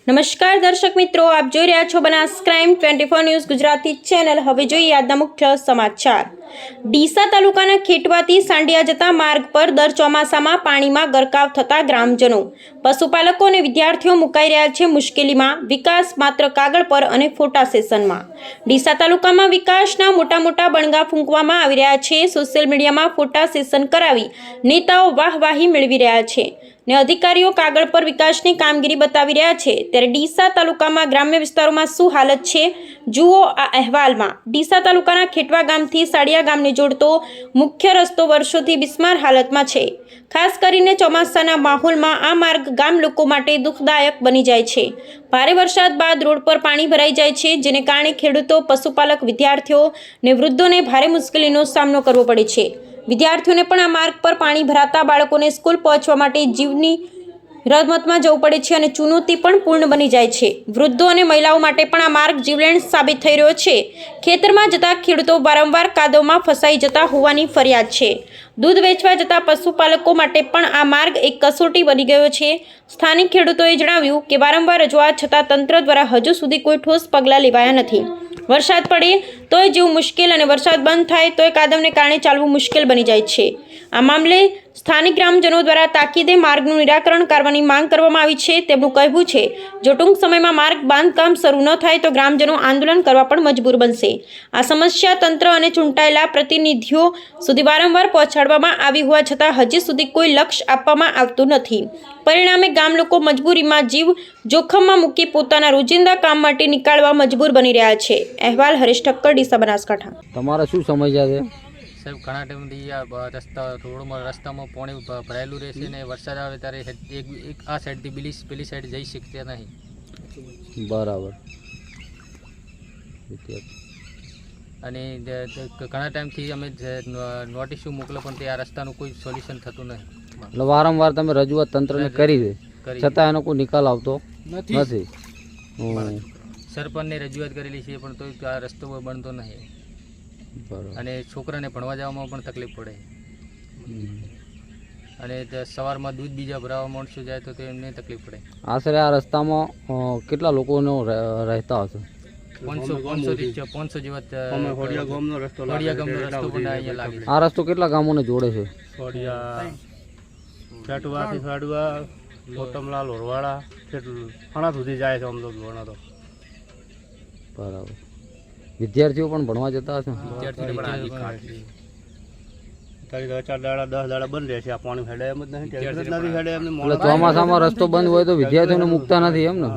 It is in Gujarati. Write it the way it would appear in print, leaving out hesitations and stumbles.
નમસ્કાર દર્શક મિત્રો, આપ જોઈ રહ્યા છો Banas crime 24 news Gujarati channel. હવે જોઈએ આજના મુખ્ય સમાચાર। ડીસા તાલુકાના ખેટવાથી સાંડિયા જતા માર્ગ પર દર ચોમાસામાં પાણીમાં ગરકાવ થતા ગ્રામજનો, પશુપાલકો અને વિદ્યાર્થીઓ મુકાઈ રહ્યા છે મુશ્કેલીમાં। વિકાસ માત્ર કાગળ પર અને ફોટા સેશનમાં। ડીસા તાલુકામાં વિકાસના મોટા બણગા ફૂંકવામાં આવી રહ્યા છે। સોશિયલ મીડિયામાં ફોટા સેશન કરાવી નેતાઓ વાહવાહી મેળવી રહ્યા છે ને અધિકારીઓ કાગળ પર વિકાસની કામગીરી બતાવી રહ્યા છે। ત્યારે ડીસા તાલુકામાં ગ્રામ્ય વિસ્તારોમાં શું હાલત છે, જુઓ આ અહેવાલમાં। ડીસા તાલુકાના ખેટવા ગામથી સાડિયા ગામને જોડતો મુખ્ય રસ્તો વર્ષોથી બિસ્માર હાલતમાં છે। ખાસ કરીને ચોમાસાના માહોલમાં આ માર્ગ ગામ લોકો માટે દુઃખદાયક બની જાય છે। ભારે વરસાદ બાદ રોડ પર પાણી ભરાઈ જાય છે, જેને કારણે ખેડૂતો, પશુપાલક, વિદ્યાર્થીઓ અને વૃદ્ધોને ભારે મુશ્કેલીનો સામનો કરવો પડે છે। વિદ્યાર્થીઓને પણ આ માર્ગ પર પાણી ભરાતા બાળકોને સ્કૂલ પહોંચવા માટે જીવની રમતમાં જવું પડે છે અને ચુનૌતી પણ પૂર્ણ બની જાય છે। વૃદ્ધો અને મહિલાઓ માટે પણ આ માર્ગ જીવલેણ સાબિત થઈ રહ્યો છે। ખેતરમાં જતા ખેડૂતો વારંવાર કાદવમાં ફસાઈ જતા હોવાની ફરિયાદ છે। દૂધ વેચવા જતા પશુપાલકો માટે પણ આ માર્ગ એક કસોટી બની ગયો છે। સ્થાનિક ખેડૂતોએ જણાવ્યું કે વારંવાર રજૂઆત છતાં તંત્ર દ્વારા હજુ સુધી કોઈ ઠોસ પગલાં લેવાયા નથી। વરસાદ પડે તોય જીવ મુશ્કેલ અને વરસાદ બંધ થાય તોય કાદવને કારણે ચાલવું મુશ્કેલ બની જાય છે। આ મામલે સ્થાનિક ગ્રામજનો દ્વારા તાકીદે માર્ગનું નિરાકરણ કરવાની માંગ કરવામાં આવી છે। તેમનું કહેવું છે, જો ટૂંક સમયમાં માર્ગ બાંધકામ શરૂ ન થાય તો ગ્રામજનો આંદોલન કરવા પણ મજબૂર બનશે। આ સમસ્યા તંત્ર અને ચૂંટાયેલા પ્રતિનિધિઓ સુધી વારંવાર પહોંચાડવામાં આવી હોવા છતાં હજી સુધી કોઈ લક્ષ્ય આપવામાં આવતું નથી। પરિણામે ગામ લોકો મજબૂરીમાં જીવ જોખમમાં મૂકી પોતાના રોજિંદા કામ માટે નીકળવા મજબૂર બની રહ્યા છે। અહેવાલ હરીશ ઠક્કર, ડીસા, બનાસકાંઠા। તમારે શું સમસ્યા છે? સાહેબ, ઘણા ટાઈમથી આ રસ્તામાં પાણી ભરાયેલું રહેશે ને વરસાદ આવે ત્યારે એક આ સાઈડથી પેલી સાઈડ જઈ શકતા નહીં। બરાબર। અને ઘણા ટાઈમથી અમે નોટિસો મોકલો પણ તે આ રસ્તાનું કોઈ સોલ્યુશન થતું નહીં। એટલે વારંવાર તમે રજૂઆત તંત્રને કરી છે, છતાં એનો કોઈ નિકાલ આવતો નથી। સરપંચને રજૂઆત કરેલી છે પણ તો આ રસ્તો બનતો નહીં અને છોકરાને ભણવા જવામાં પણ તકલીફ પડે। અને સવારમાં દૂધ બીજા ભરાવા માણસો જાય તો એમને તકલીફ પડે। આશરે આ રસ્તામાં કેટલા લોકોનો રહેતા હશે? 500 જેવા હોડિયા ગામનો રસ્તો પણ અહીંયા લાગે છે। આ રસ્તો કેટલા ગામોને જોડે છે? ખેટવાથી સાડવા, મોટમલાલ, ઓરવાડા, ઘણા સુધી જાય છે અમદાવાદ ભણવા તો। બરાબર। વિદ્યાર્થીઓ પણ ભણવા જતા હશે? તારી 4 દાડા 10 દાડા બંધ રહેશે, આ પાણી હેડે એમ જ નહીં। એટલે ચોમાસામાં રસ્તો બંધ હોય તો વિદ્યાર્થીઓને મૂકતા નથી એમ ને?